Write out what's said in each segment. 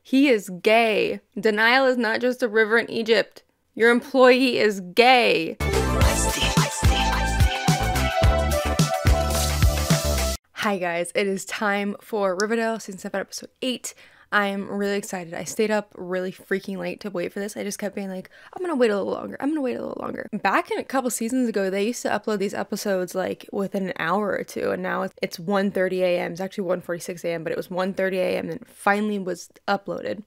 He is gay. Denial is not just a river in Egypt. Your employee is gay. Hi guys, it is time for Riverdale Season 7 Episode 8. I am really excited. I stayed up really freaking late to wait for this. I just kept being like, I'm gonna wait a little longer. Back in a couple seasons ago, they used to upload these episodes like within an hour or two, and now it's 1:30 a.m. It's actually 1:46 a.m., but it was 1:30 a.m. and it finally was uploaded.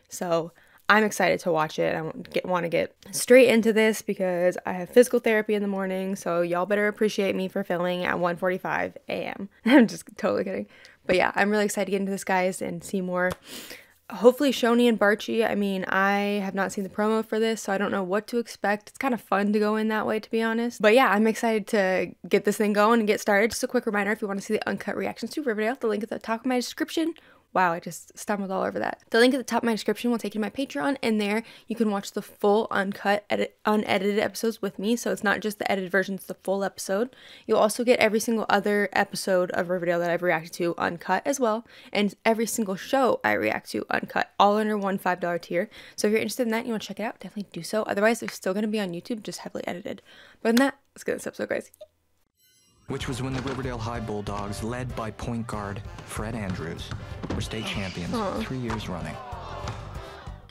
So I'm excited to watch it. I want to get straight into this because I have physical therapy in the morning, so y'all better appreciate me for filming at 1:45 a.m. I'm just totally kidding. But yeah, I'm really excited to get into this, guys, and see more. Hopefully Shoni and Barchi. I mean, I have not seen the promo for this, so I don't know what to expect. It's kind of fun to go in that way, to be honest. But yeah, I'm excited to get this thing going and get started. Just a quick reminder, if you want to see the uncut reactions to Riverdale, the link at the top of my description. Wow, I just stumbled all over that. The link at the top of my description will take you to my Patreon, and there you can watch the full uncut, unedited episodes with me. So it's not just the edited version, it's the full episode. You'll also get every single other episode of Riverdale that I've reacted to uncut as well, and every single show I react to uncut, all under one $5 tier. So if you're interested in that and you want to check it out, definitely do so. Otherwise, they're still going to be on YouTube, just heavily edited. But other than that, let's get this episode, guys. Which was when the Riverdale High Bulldogs, led by point guard Fred Andrews, were state champions 3 years running.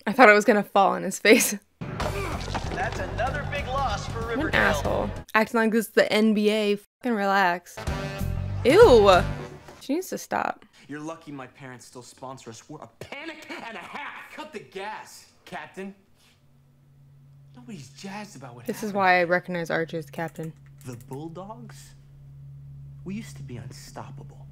I thought it was gonna fall on his face. That's another big loss for Riverdale. What an asshole. Acting like this is the NBA. Fucking relax. Ew. She needs to stop. You're lucky my parents still sponsor us. We're a panic and a half. Cut the gas, Captain. Nobody's jazzed about what This happened. is why I recognize Archie as the captain. The Bulldogs? We used to be unstoppable.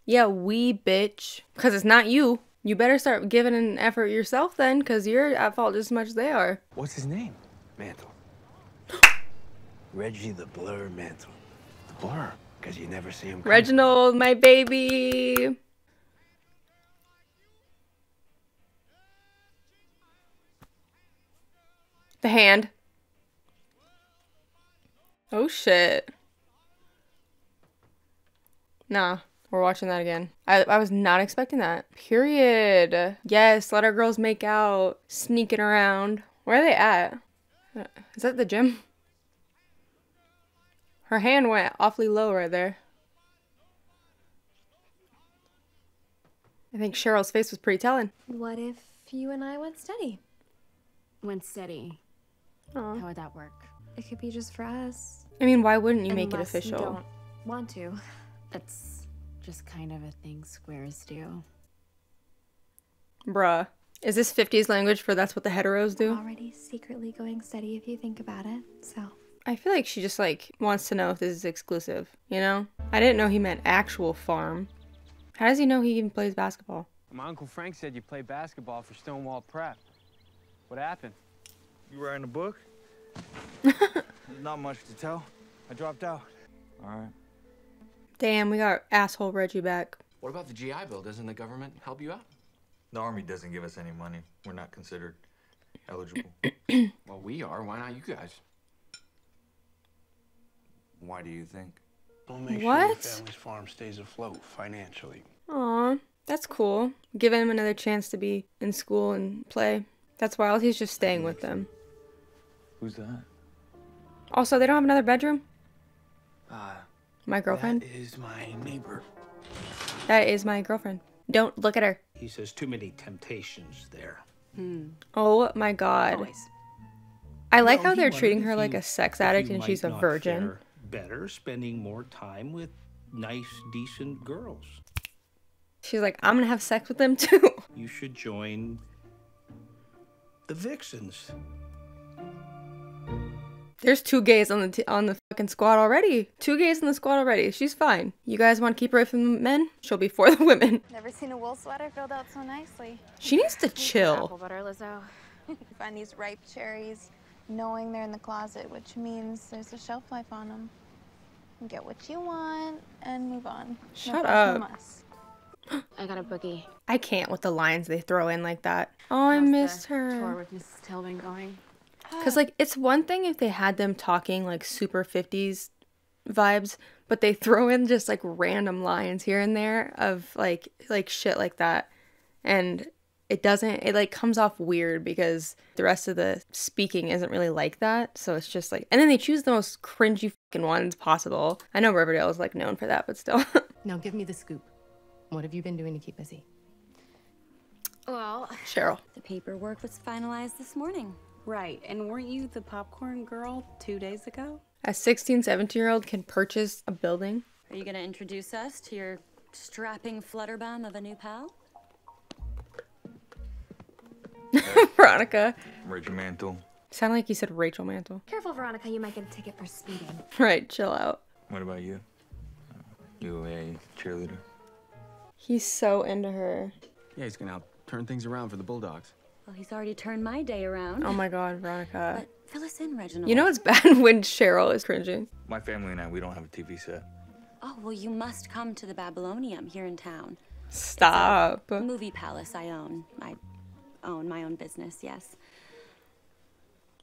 Yeah, we bitch. Because it's not you. You better start giving an effort yourself then, because you're at fault just as much as they are. What's his name? Mantle. Reggie the Blur Mantle. The Blur? Because you never see him coming. Reginald, my baby. The hand. Oh shit. Nah, we're watching that again. I was not expecting that. Period. Yes, let our girls make out. Sneaking around. Where are they at? Is that the gym? Her hand went awfully low right there. I think Cheryl's face was pretty telling. What if you and I went steady? Went steady. Aw. How would that work? It could be just for us. I mean, why wouldn't you make it Unless official? You don't want to. That's just kind of a thing squares do. Bruh. Is this 50s language for that's what the heteros do? Already secretly going steady if you think about it, so. I feel like she just, like, wants to know if this is exclusive, you know? I didn't know he meant actual farm. How does he know he even plays basketball? My Uncle Frank said you played basketball for Stonewall Prep. What happened? You writing a book? Not much to tell. I dropped out. All right. Damn, we got asshole Reggie back. What about the GI Bill? Doesn't the government help you out? The Army doesn't give us any money. We're not considered eligible. Well, we are. Why not you guys? Why do you think? We'll make sure What? your family's farm stays afloat financially. Aw, that's cool. Give him another chance to be in school and play. That's wild. He's just staying with them. Who's that? Also, they don't have another bedroom? My girlfriend? That is my neighbor. That is my girlfriend. Don't look at her. He says too many temptations there. Oh my god. Always. I like Well, how he they're wondered treating if her like you- a sex if addict you and might she's a not virgin. fare better spending more time with nice, decent girls. She's like, I'm gonna have sex with them too. You should join the Vixens. There's 2 gays on the fucking squad already. 2 gays in the squad already. She's fine. You guys want to keep her away from the men? She'll be for the women. Never seen a wool sweater filled out so nicely. She needs to Apple chill. butter, Lizzo. Find these ripe cherries, knowing they're in the closet, which means there's a shelf life on them. Get what you want and move on. Shut pressure from up. us. I got a boogie. I can't with the lines they throw in like that. Oh, I How's missed the Tour her. with Mrs. Tilden going. Because, like, it's one thing if they had them talking, like, super 50s vibes, but they throw in just, like, random lines here and there of, like shit like that. And it like comes off weird because the rest of the speaking isn't really like that. So it's just like, and then they choose the most cringy fucking ones possible. I know Riverdale is like known for that, but still. Now give me the scoop. What have you been doing to keep busy? Well, Cheryl. the paperwork was finalized this morning. Right, and weren't you the popcorn girl 2 days ago? A 16, 17-year-old can purchase a building. Are you gonna introduce us to your strapping flutterbum of a new pal? Veronica. Reggie Mantle. Sounded like you said Rachel Mantle. Careful, Veronica, you might get a ticket for speeding. Right, chill out. What about you? You a cheerleader? He's so into her. Yeah, he's gonna help turn things around for the Bulldogs. Well, he's already turned my day around. Oh my god, Veronica. But fill us in, Reginald. You know it's bad when Cheryl is cringing. My family and I, we don't have a TV set. Oh, well, you must come to the Babylonium here in town. Stop. Movie palace I own. I own my own business, yes.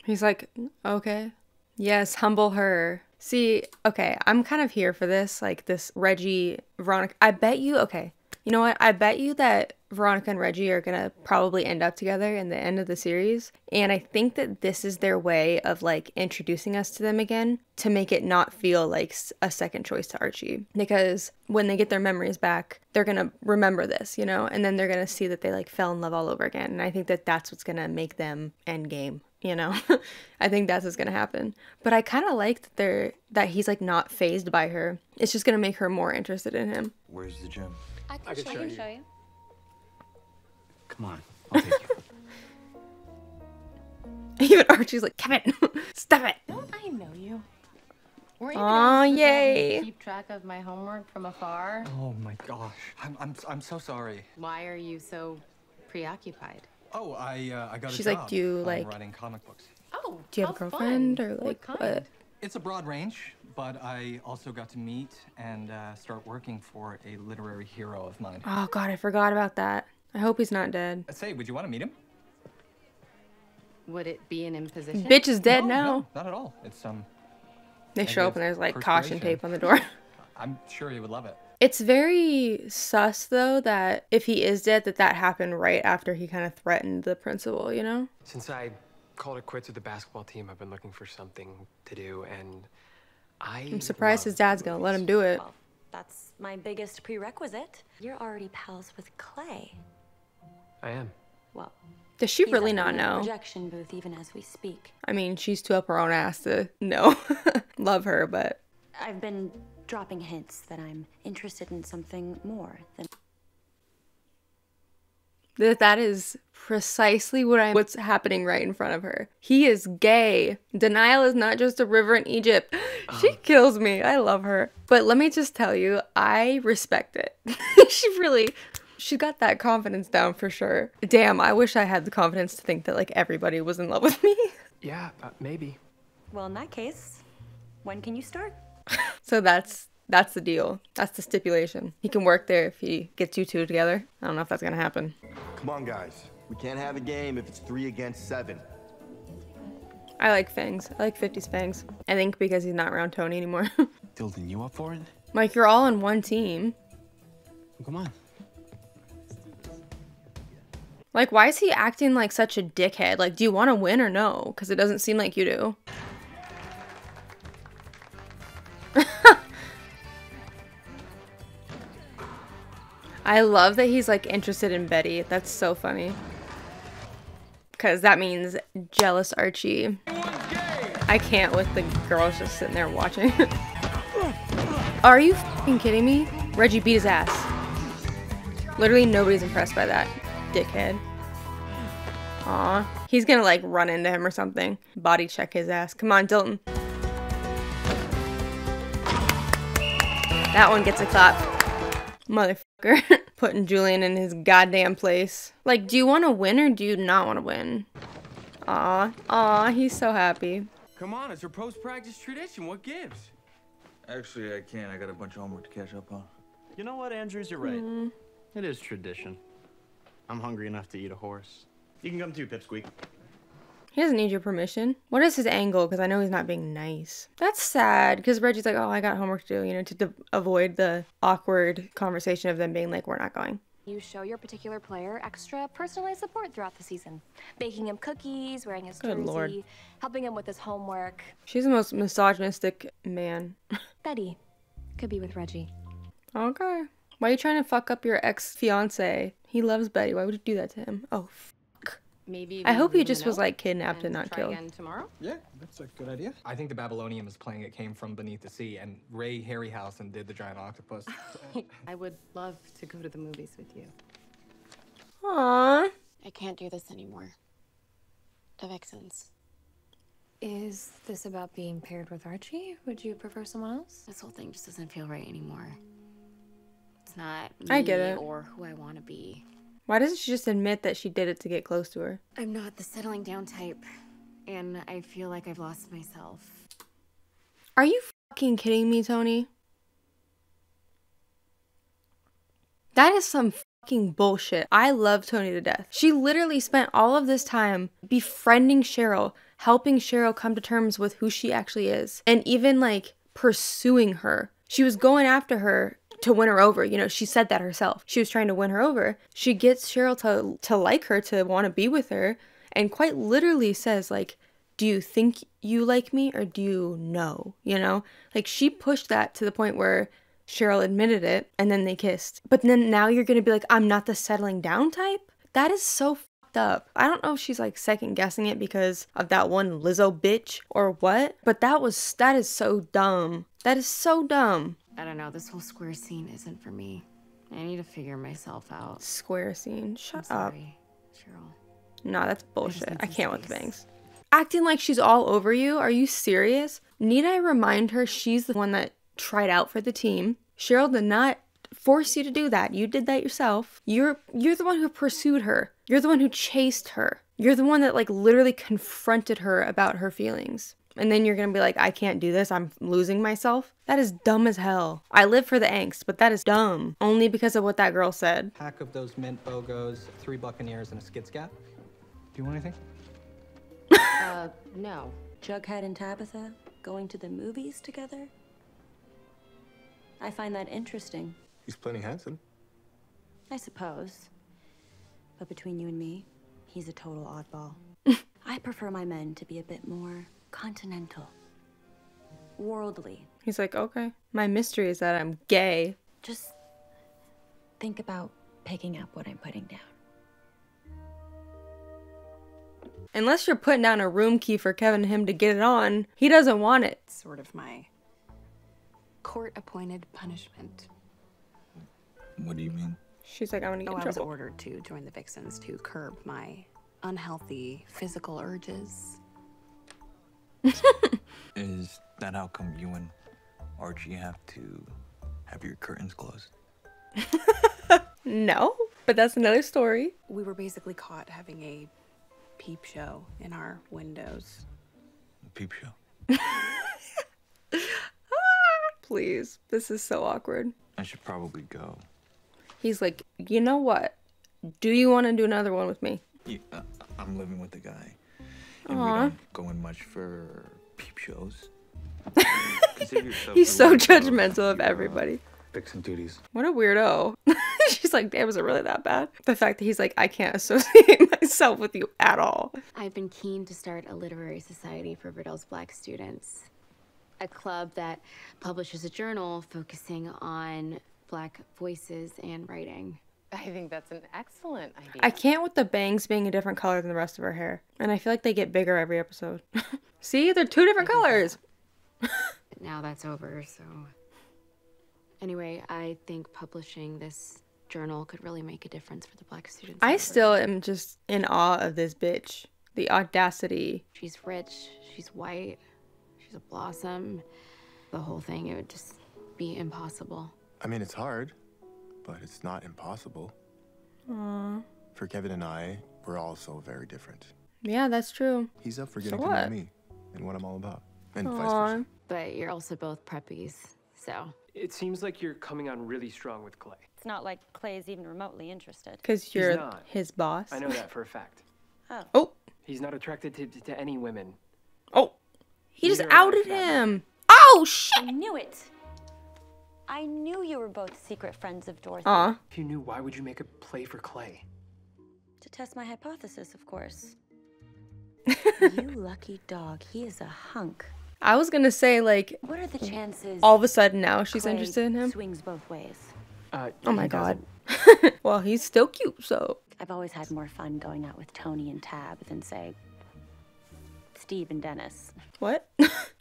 He's like, okay. Yes, humble her. See, okay, I'm kind of here for this. Like this Reggie, Veronica. I bet you, okay. You know what? I bet you that Veronica and Reggie are gonna probably end up together in the end of the series. And I think that this is their way of like introducing us to them again to make it not feel like a second choice to Archie. Because when they get their memories back, they're gonna remember this, you know? And then they're gonna see that they like fell in love all over again. And I think that that's what's gonna make them endgame, you know? I think that's what's gonna happen. But I kind of like that he's like not fazed by her. It's just gonna make her more interested in him. Where's the gym? I can show you. Come on, I'll take you. Even Archie's like, Kevin, stop it. Don't I know you? Weren't you Aw, supposed to help me yay. keep track of my homework from afar? Oh my gosh. I'm so sorry. Why are you so preoccupied? Oh, I got a She's job. like, do you I'm like, writing comic books. Oh, do you have a girlfriend or like what? It's a broad range, but I also got to meet and start working for a literary hero of mine. Oh god, I forgot about that. I hope he's not dead. Say, would you want to meet him? Would it be an imposition? Bitch is dead No, now. no, not at all. It's They I show up give and there's like caution perspiration. tape on the door. I'm sure he would love it. It's very sus though that if he is dead that happened right after he kind of threatened the principal, you know? Since I called it quits with the basketball team, I've been looking for something to do, and I'm surprised his dad's gonna let him do it. Well, that's my biggest prerequisite. You're already pals with Clay. I am. Well, Does she he's really up not in the know? projection booth even as we speak. I mean, she's too up her own ass to know. Love her, but I've been dropping hints that I'm interested in something more than... that is precisely what's happening right in front of her. He is gay. Denial is not just a river in Egypt. She kills me. I love her. But let me just tell you, I respect it. She got that confidence down for sure. Damn, I wish I had the confidence to think that like everybody was in love with me. Yeah, maybe. Well, in that case, when can you start? So that's the deal. That's the stipulation. He can work there if he gets you two together. I don't know if that's gonna happen. Come on, guys. We can't have a game if it's 3 against 7. I like Fangs. I like 50's Fangs. I think because he's not around Tony anymore. Tilden, you up for it? Mike, you're all on one team. Come on. Like, why is he acting like such a dickhead? Like, do you want to win or no? Because it doesn't seem like you do. I love that he's like interested in Betty. That's so funny. Because that means jealous Archie. I can't with the girls just sitting there watching. Are you f***ing kidding me? Reggie beat his ass. Literally nobody's impressed by that. Dickhead. Aw. He's gonna like run into him or something. Body check his ass. Come on, Dilton. That one gets a clap. Motherfucker. Putting Julian in his goddamn place. Like, do you want to win or do you not want to win? Aw. Aw, he's so happy. Come on, it's our post-practice tradition. What gives? Actually, I can't. I got a bunch of homework to catch up on. You know what, Andrews? You're right. It is tradition. I'm hungry enough to eat a horse. You can come too, Pipsqueak. He doesn't need your permission. What is his angle? Because I know he's not being nice. That's sad. Because Reggie's like, oh, I got homework to do, you know, to avoid the awkward conversation of them being like, we're not going. You show your particular player extra personalized support throughout the season. Baking him cookies, wearing his Good jersey, Lord. helping him with his homework. She's the most misogynistic man. Betty could be with Reggie. Okay. Why are you trying to fuck up your ex-fiance? He loves Betty. Why would you do that to him? Oh, fuck. Maybe I hope he leave him just a was note like kidnapped and not try killed. again tomorrow. Yeah, that's a good idea. I think the Babylonium is playing It Came From Beneath the Sea, and Ray Harryhausen did the giant octopus. I would love to go to the movies with you. Aww. I can't do this anymore. The Vixens. Is this about being paired with Archie? Would you prefer someone else? This whole thing just doesn't feel right anymore. It's not me I get it. or who I want to be. Why doesn't she just admit that she did it to get close to her? I'm not the settling down type, and I feel like I've lost myself. Are you fucking kidding me, Tony? That is some fucking bullshit. I love Tony to death. She literally spent all of this time befriending Cheryl, helping Cheryl come to terms with who she actually is, and even like pursuing her. She was going after her to win her over. You know, she said that herself. She was trying to win her over. She gets Cheryl to like her, to want to be with her, and quite literally says like, do you think you like me or do you know? You know, like she pushed that to the point where Cheryl admitted it and then they kissed. But then now you're going to be like, I'm not the settling down type? That is so fucked up. I don't know if she's like second guessing it because of that one Lizzo bitch or what, but that is so dumb. That is so dumb. I don't know, this whole square scene isn't for me. I need to figure myself out. Square scene. Shut I'm up. sorry, Cheryl. No, that's bullshit. need I some can't with the space. bangs. Acting like she's all over you? Are you serious? Need I remind her she's the one that tried out for the team? Cheryl did not force you to do that. You did that yourself. You're the one who pursued her. You're the one who chased her. You're the one that like literally confronted her about her feelings. And then you're gonna be like, I can't do this. I'm losing myself. That is dumb as hell. I live for the angst, but that is dumb. Only because of what that girl said. Pack of those mint bogos, 3 Buccaneers, and a skid scat. Do you want anything? No. Jughead and Tabitha going to the movies together? I find that interesting. He's plenty handsome. I suppose. But between you and me, he's a total oddball. I prefer my men to be a bit more continental. Worldly. He's like, okay. My mystery is that I'm gay. Just think about picking up what I'm putting down. Unless you're putting down a room key for Kevin and him to get it on, he doesn't want it. Sort of my court-appointed punishment. What do you mean? She's like, I'm gonna get in I was trouble. ordered to join the Vixens to curb my unhealthy physical urges. Is that how come you and Archie have to have your curtains closed? No, but that's another story. We were basically caught having a peep show in our windows. Peep show. Please, this is so awkward. I should probably go. He's like, you know what? Do you want to do another one with me? Yeah, I'm living with a guy. And we Aw. don't go in much for peep shows. Consider yourself He's so rewarded for judgmental of everybody. Vixen duties. What a weirdo. She's like, damn, is it really that bad? The fact that he's like, I can't associate myself with you at all. I've been keen to start a literary society for Riverdale's Black students. A club that publishes a journal focusing on Black voices and writing. I think that's an excellent idea. I can't with the bangs being a different color than the rest of her hair. And I feel like they get bigger every episode. See, they're 2 different colors. But now that's over, so... Anyway, I think publishing this journal could really make a difference for the Black students. I still am just in awe of this bitch. The audacity. She's rich, she's white, she's a blossom. The whole thing, it would just be impossible. I mean, it's hard, but it's not impossible. Aww. For Kevin and I, we're all so very different. Yeah, that's true. He's up for So getting to know what? me and what I'm all about, and vice Aw. versa. But you're also both preppies, so... It seems like you're coming on really strong with Clay. It's not like Clay is even remotely interested. Because you're not. his boss. I know that for a fact. Oh. Oh. He's not attracted to any women. Oh. He just Neither am I, outed Fat. him. Oh, shit. I knew it. I knew you were both secret friends of Dorothy. Aw. If you knew, why would you make a play for Clay? To test my hypothesis, of course. You lucky dog. He is a hunk. I was gonna say, like, What are the chances all of a sudden now she's Clay interested in him. swings both ways? Oh my god. Well, he's still cute, so. I've always had more fun going out with Tony and Tab than, say, Steve and Dennis. What?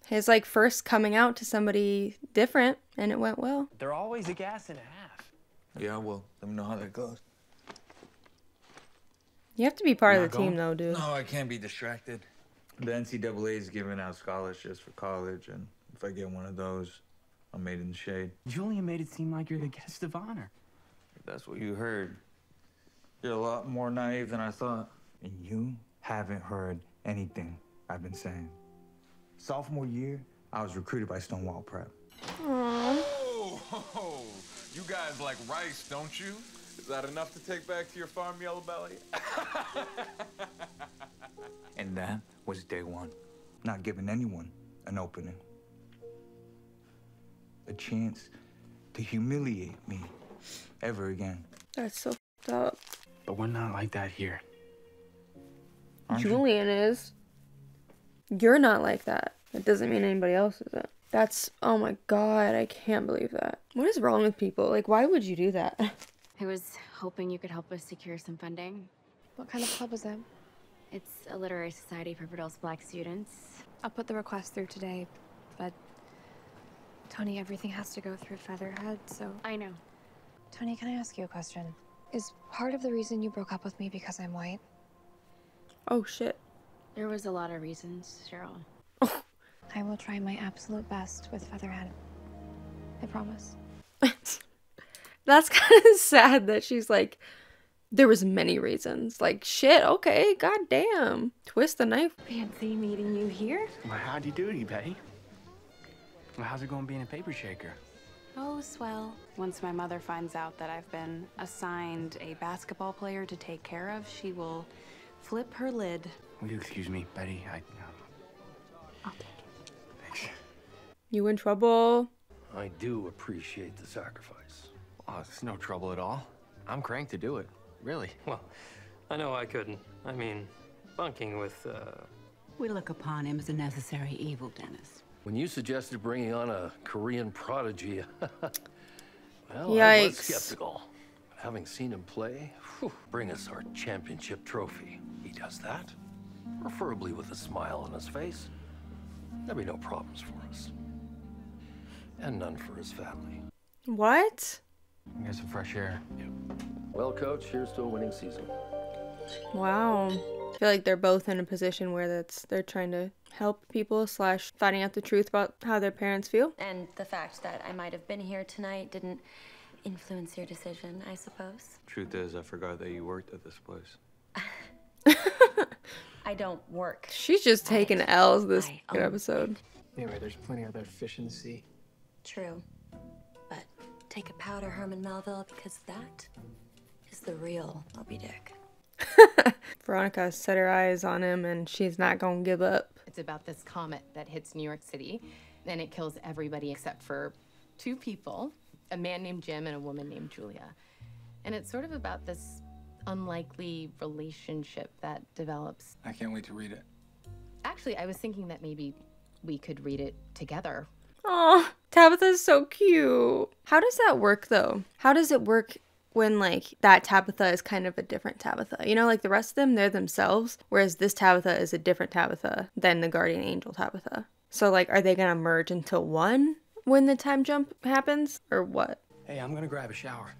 His, like, first coming out to somebody different, and it went well. They're always a gas and a half. Yeah, well, let me know how that goes. You have to be part of Not the team, going? though, dude. No, I can't be distracted. The NCAA is giving out scholarships for college, and if I get one of those, I'm made in the shade. Julia made it seem like you're the guest of honor. If that's what you heard. You're a lot more naive than I thought. And you haven't heard anything I've been saying. Sophomore year, I was recruited by Stonewall Prep. Oh, you guys like rice, don't you? Is that enough to take back to your farm, Yellow Belly? And that was day one. Not giving anyone an opening. A chance to humiliate me ever again. That's so f***ed up. But we're not like that here. Julian is. You're not like that. That doesn't mean anybody else isn't. That's, oh my god, I can't believe that. What is wrong with people? Like, why would you do that? I was hoping you could help us secure some funding. What kind of club is that? It's a literary society for Riverdale's Black students. I'll put the request through today, but Tony, everything has to go through Featherhead, so... I know. Tony, can I ask you a question? Is part of the reason you broke up with me because I'm white? Oh, shit. There was a lot of reasons, Cheryl. I will try my absolute best with Featherhead. I promise. That's kind of sad that she's like, there was many reasons. Like, shit, okay, goddamn. Twist the knife. Fancy meeting you here. Well, howdy doody, Betty. Well, how's it going being a paper shaker? Oh, swell. Once my mother finds out that I've been assigned a basketball player to take care of, she will flip her lid. Will you excuse me, Betty? I'll take it. Thanks. You in trouble? I do appreciate the sacrifice. Oh, it's no trouble at all. I'm cranked to do it. Really. Well, I know I couldn't. I mean, bunking with, We look upon him as a necessary evil, Dennis. When you suggested bringing on a Korean prodigy, well, Yikes. I was skeptical. Having seen him play, bring us our championship trophy. He does that, preferably with a smile on his face. There'll be no problems for us. And none for his family. What? You get some fresh air. Yeah. Well, Coach, here's to a winning season. Wow. I feel like they're both in a position where they're trying to help people / finding out the truth about how their parents feel. And the fact that I might have been here tonight didn't influence your decision, I suppose. Truth is, I forgot that you worked at this place. I don't work. She's just taking L's this episode. Anyway, there's plenty of other fish in the sea. True. But take a powder, Herman Melville, because that is the real Moby Dick. Veronica set her eyes on him and she's not gonna give up. It's about this comet that hits New York City, and it kills everybody except for 2 people, a man named Jim and a woman named Julia. And it's sort of about this unlikely relationship that develops. I can't wait to read it. Actually, I was thinking that maybe we could read it together. Oh, Tabitha's so cute. How does that work though? How does it work when like that Tabitha is kind of a different Tabitha? You know, like the rest of them, they're themselves, whereas this Tabitha is a different Tabitha than the Guardian Angel Tabitha. So like, are they gonna merge into one when the time jump happens, or what? Hey, I'm gonna grab a shower.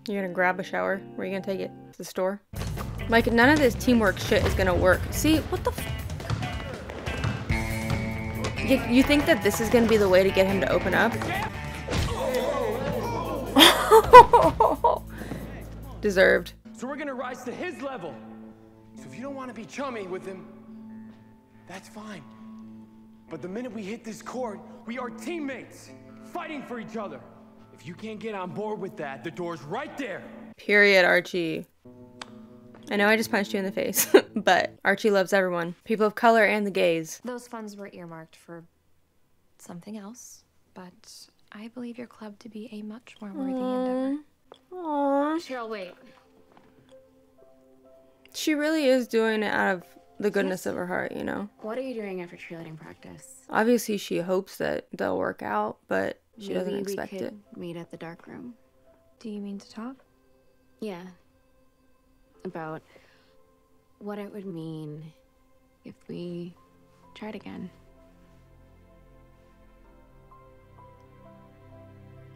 You're gonna grab a shower? Where are you gonna take it? To the store? Like, none of this teamwork shit is gonna work. See, what the f- You think that this is gonna be the way to get him to open up? Deserved. So we're gonna rise to his level. So if you don't want to be chummy with him, that's fine. But the minute we hit this court, we are teammates, fighting for each other. If you can't get on board with that, the door's right there. Period, Archie. I know I just punched you in the face, but Archie loves everyone. People of color and the gays. Those funds were earmarked for something else, but I believe your club to be a much more worthy endeavor. Aww. Cheryl, wait. She really is doing it out of the goodness of her heart, you know? What are you doing after cheerleading practice? Obviously, she hopes that they'll work out, but she doesn't expect Maybe we it. could meet at the dark room. Do you mean to talk? Yeah. About what it would mean if we tried again.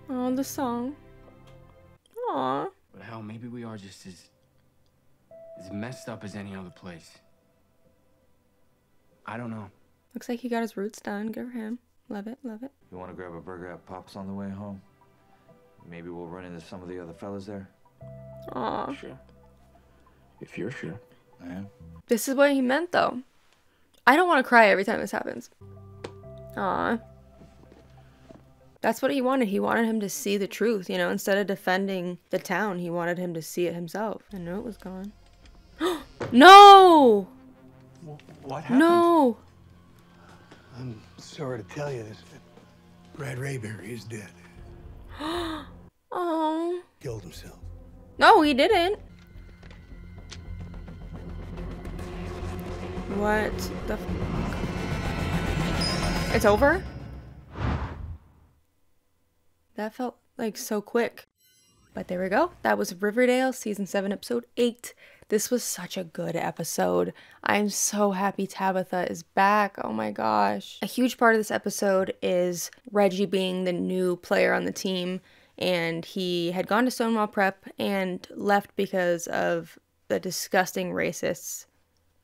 Oh, the song. Aw. But hell, maybe we are just as messed up as any other place. I don't know. Looks like he got his roots done. Good for him. Love it, love it. You want to grab a burger at Pop's on the way home? Maybe we'll run into some of the other fellas there. Aw. Sure. If you're sure. I am. This is what he meant, though. I don't want to cry every time this happens. Aw. That's what he wanted. He wanted him to see the truth, you know? Instead of defending the town, he wanted him to see it himself. I knew it was gone. No! What happened? No! I'm sorry to tell you this, but Brad Rayberry is dead. Oh. Killed himself. No, he didn't. What the fuck? It's over? That felt like so quick. But there we go. That was Riverdale Season 7, Episode 8. This was such a good episode. I'm so happy Tabitha is back. Oh my gosh. A huge part of this episode is Reggie being the new player on the team. And he had gone to Stonewall Prep and left because of the disgusting racists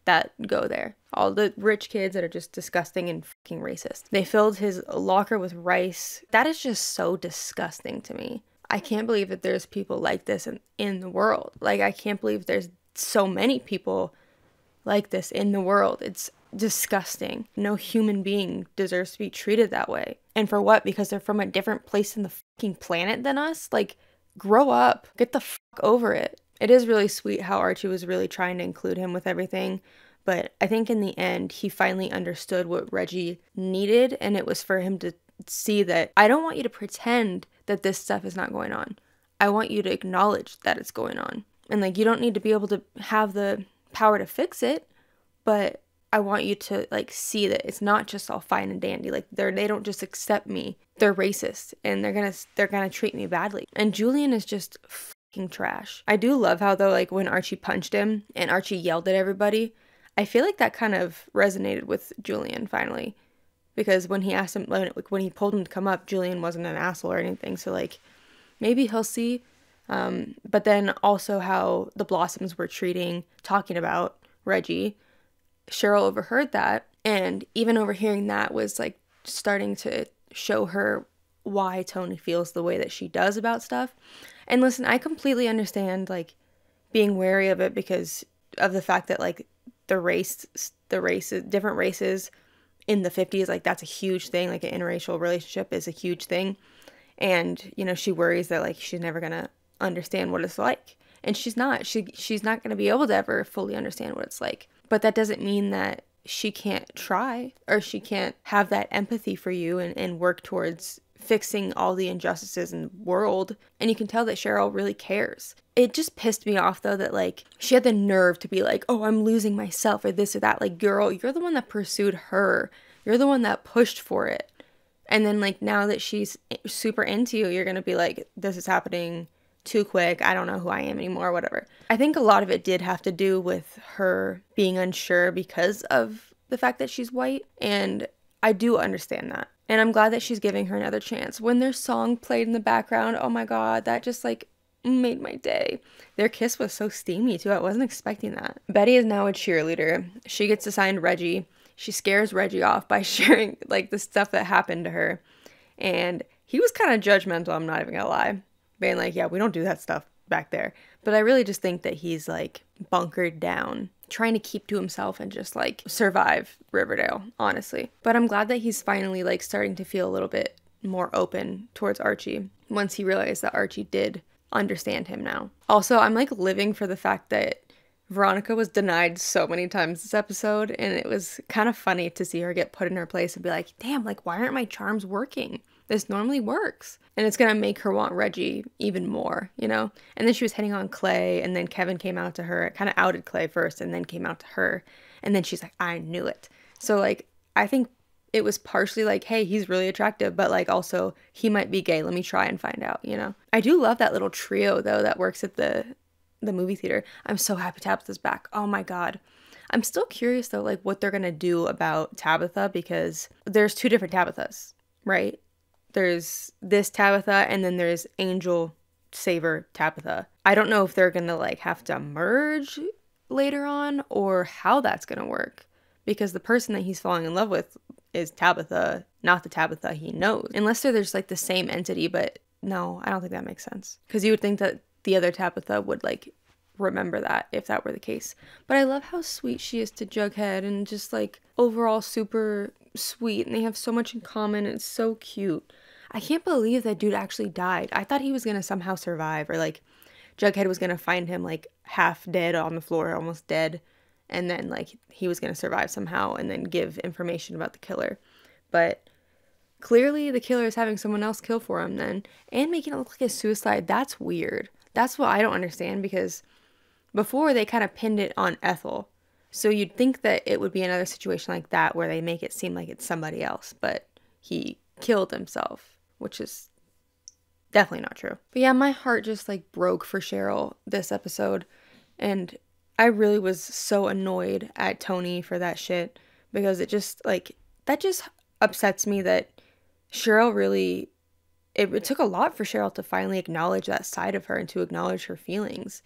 that go there. All the rich kids that are just disgusting and fucking racist. They filled his locker with rice. That is just so disgusting to me. I can't believe that there's people like this in the world. Like, I can't believe there's so many people like this in the world. It's disgusting. No human being deserves to be treated that way. And for what? Because they're from a different place in the fucking planet than us? Like, grow up. Get the fuck over it. It is really sweet how Archie was really trying to include him with everything. But I think in the end, he finally understood what Reggie needed. And it was for him to see that I don't want you to pretend that this stuff is not going on. I want you to acknowledge that it's going on. And like, you don't need to be able to have the power to fix it, but I want you to like see that it's not just all fine and dandy. Like they don't just accept me. They're racist and they're gonna treat me badly. And Julian is just fucking trash. I do love how though, like when Archie punched him and Archie yelled at everybody, I feel like that kind of resonated with Julian finally. Because when he asked him, like when he pulled him to come up, Julian wasn't an asshole or anything. So like maybe he'll see. But then also how the Blossoms were talking about Reggie. Cheryl overheard that, and even overhearing that was like starting to show her why Tony feels the way that she does about stuff. And listen, I completely understand like being wary of it because of the fact that like different races in the 50s, like that's a huge thing. Like an interracial relationship is a huge thing. And, you know, she worries that like she's never gonna understand what it's like. And she's not. She's not gonna be able to ever fully understand what it's like. But that doesn't mean that she can't try or she can't have that empathy for you and work towards fixing all the injustices in the world. And you can tell that Cheryl really cares. It just pissed me off though that like she had the nerve to be like, oh, I'm losing myself or this or that. Like, girl, you're the one that pursued her. You're the one that pushed for it. And then like now that she's super into you, you're gonna be like, this is happening too quick. I don't know who I am anymore, whatever. I think a lot of it did have to do with her being unsure because of the fact that she's white. And I do understand that. And I'm glad that she's giving her another chance. When their song played in the background, oh my God, that just like made my day. Their kiss was so steamy too. I wasn't expecting that. Betty is now a cheerleader. She gets assigned Reggie. She scares Reggie off by sharing like the stuff that happened to her. And he was kind of judgmental, I'm not even gonna lie. Being like, yeah, we don't do that stuff back there. But I really just think that he's like bunkered down, trying to keep to himself and just like survive Riverdale, honestly. But I'm glad that he's finally like starting to feel a little bit more open towards Archie once he realized that Archie did understand him now. Also, I'm like living for the fact that Veronica was denied so many times this episode, and it was kind of funny to see her get put in her place and be like, damn, like why aren't my charms working? this normally works. And it's gonna make her want Reggie even more, you know? And then she was hitting on Clay, and then Kevin came out to her. It kind of outed Clay first and then came out to her. And then she's like, I knew it. So like, I think it was partially like, hey, he's really attractive, but like also he might be gay. Let me try and find out, you know? I do love that little trio though that works at the movie theater. I'm so happy Tabitha's back. Oh my God. I'm still curious though, like what they're gonna do about Tabitha, because there's 2 different Tabithas, right? There's this Tabitha and then there's Angel Saver Tabitha. I don't know if they're gonna like have to merge later on or how that's gonna work, because the person that he's falling in love with is Tabitha, not the Tabitha he knows. Unless they're just like the same entity, but no, I don't think that makes sense. Because you would think that the other Tabitha would like remember that if that were the case. But I love how sweet she is to Jughead, and just like overall super sweet, and they have so much in common, and it's so cute. I can't believe that dude actually died. I thought he was gonna somehow survive, or like Jughead was gonna find him like half dead on the floor, almost dead, and then like he was gonna survive somehow and then give information about the killer. But clearly the killer is having someone else kill for him then, and making it look like a suicide. That's weird. That's what I don't understand, because before they kind of pinned it on Ethel. So you'd think that it would be another situation like that where they make it seem like it's somebody else, but he killed himself, which is definitely not true. But yeah, my heart just like broke for Cheryl this episode, and I really was so annoyed at Tony for that shit, because it just like, that just upsets me that Cheryl really, it took a lot for Cheryl to finally acknowledge that side of her and to acknowledge her feelings,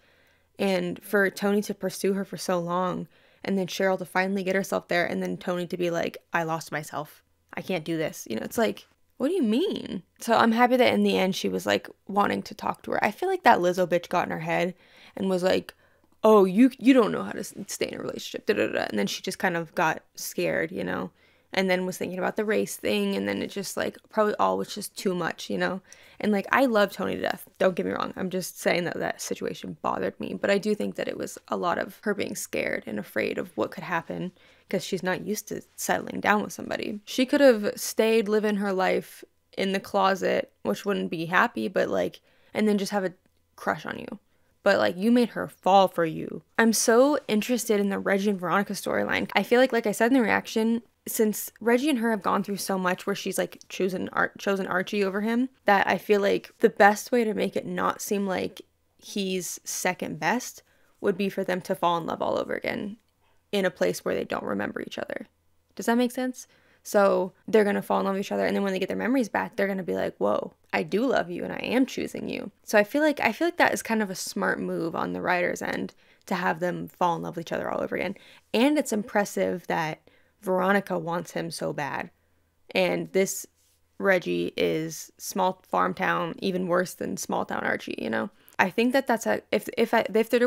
and for Tony to pursue her for so long, and then Cheryl to finally get herself there, and then Tony to be like, I lost myself, I can't do this, you know? It's like, what do you mean? So I'm happy that in the end she was like wanting to talk to her. I feel like that Lizzo bitch got in her head and was like, oh, you don't know how to stay in a relationship, da, da, da. And then she just kind of got scared, you know, and then was thinking about the race thing, and then it just like probably all was just too much, you know. And like, I love Tony to death, don't get me wrong, I'm just saying that that situation bothered me, but I do think that it was a lot of her being scared and afraid of what could happen, because she's not used to settling down with somebody. She could have stayed living her life in the closet, which wouldn't be happy, but like, and then just have a crush on you. But like, you made her fall for you. I'm so interested in the Reggie and Veronica storyline. I feel like I said in the reaction, since Reggie and her have gone through so much where she's like chosen Archie over him, that I feel like the best way to make it not seem like he's second best would be for them to fall in love all over again in a place where they don't remember each other. Does that make sense? So they're going to fall in love with each other, and then when they get their memories back, they're going to be like, whoa, I do love you and I am choosing you. So I feel like that is kind of a smart move on the writer's end to have them fall in love with each other all over again. And it's impressive that Veronica wants him so bad. And this Reggie is small farm town, even worse than small town Archie, you know? I think that that's if they're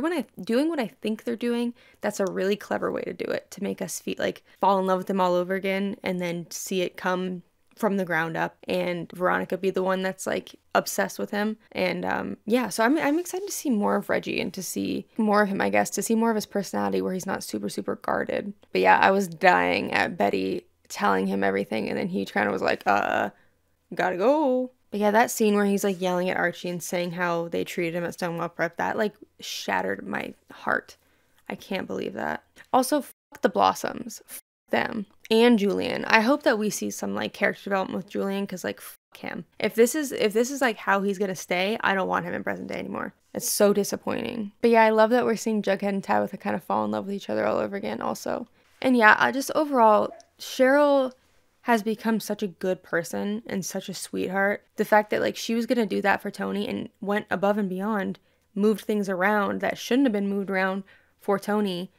doing what I think they're doing, that's a really clever way to do it, to make us fall in love with him all over again, and then see it come from the ground up, and Veronica be the one that's like obsessed with him. And yeah, so I'm excited to see more of Reggie, and to see more of him, I guess, to see more of his personality where he's not super guarded. But yeah, I was dying at Betty telling him everything, and then he kind of was like, gotta go. But yeah, that scene where he's like yelling at Archie and saying how they treated him at Stonewall Prep, that like shattered my heart. I can't believe that. Also, fuck the Blossoms. Fuck them. And Julian. I hope that we see some like character development with Julian, because like fuck him. If this is like how he's gonna stay, I don't want him in present day anymore. It's so disappointing. But yeah, I love that we're seeing Jughead and Tabitha kind of fall in love with each other all over again also. And yeah, I just overall, Cheryl has become such a good person and such a sweetheart. The fact that like she was gonna do that for Tony and went above and beyond, moved things around that shouldn't have been moved around for Tony,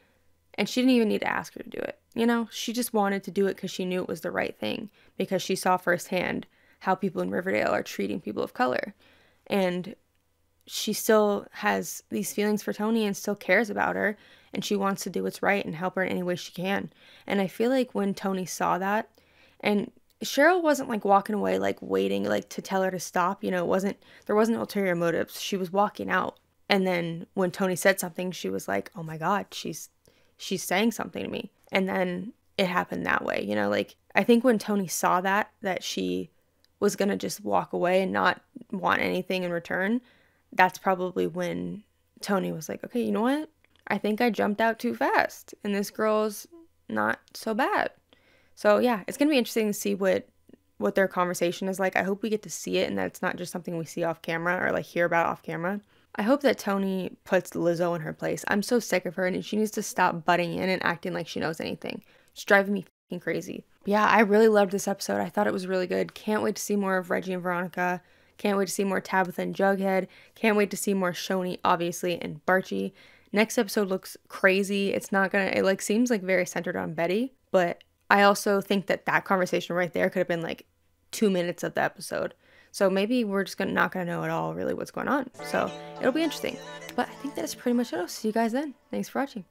and she didn't even need to ask her to do it. You know, she just wanted to do it because she knew it was the right thing, because she saw firsthand how people in Riverdale are treating people of color. And she still has these feelings for Tony and still cares about her, and she wants to do what's right and help her in any way she can. And I feel like when Tony saw that, and Cheryl wasn't like walking away, like waiting, like to tell her to stop, you know, there wasn't ulterior motives. She was walking out. And then when Tony said something, she was like, oh my God, she's saying something to me. And then it happened that way, you know, like I think when Tony saw that she was gonna just walk away and not want anything in return, that's probably when Tony was like, okay, you know what? I think I jumped out too fast and this girl's not so bad. So yeah, it's gonna be interesting to see what their conversation is like. I hope we get to see it and that it's not just something we see off camera or like hear about off camera. I hope that Tony puts Lizzo in her place. I'm so sick of her and she needs to stop butting in and acting like she knows anything. It's driving me fucking crazy. But yeah, I really loved this episode. I thought it was really good. Can't wait to see more of Reggie and Veronica. Can't wait to see more Tabitha and Jughead. Can't wait to see more Shoni, obviously, and Barchi. Next episode looks crazy. It like seems like very centered on Betty, but I also think that conversation right there could have been like 2 minutes of the episode. So maybe we're just not gonna know at all really what's going on. So it'll be interesting. But I think that's pretty much it. I'll see you guys then. Thanks for watching.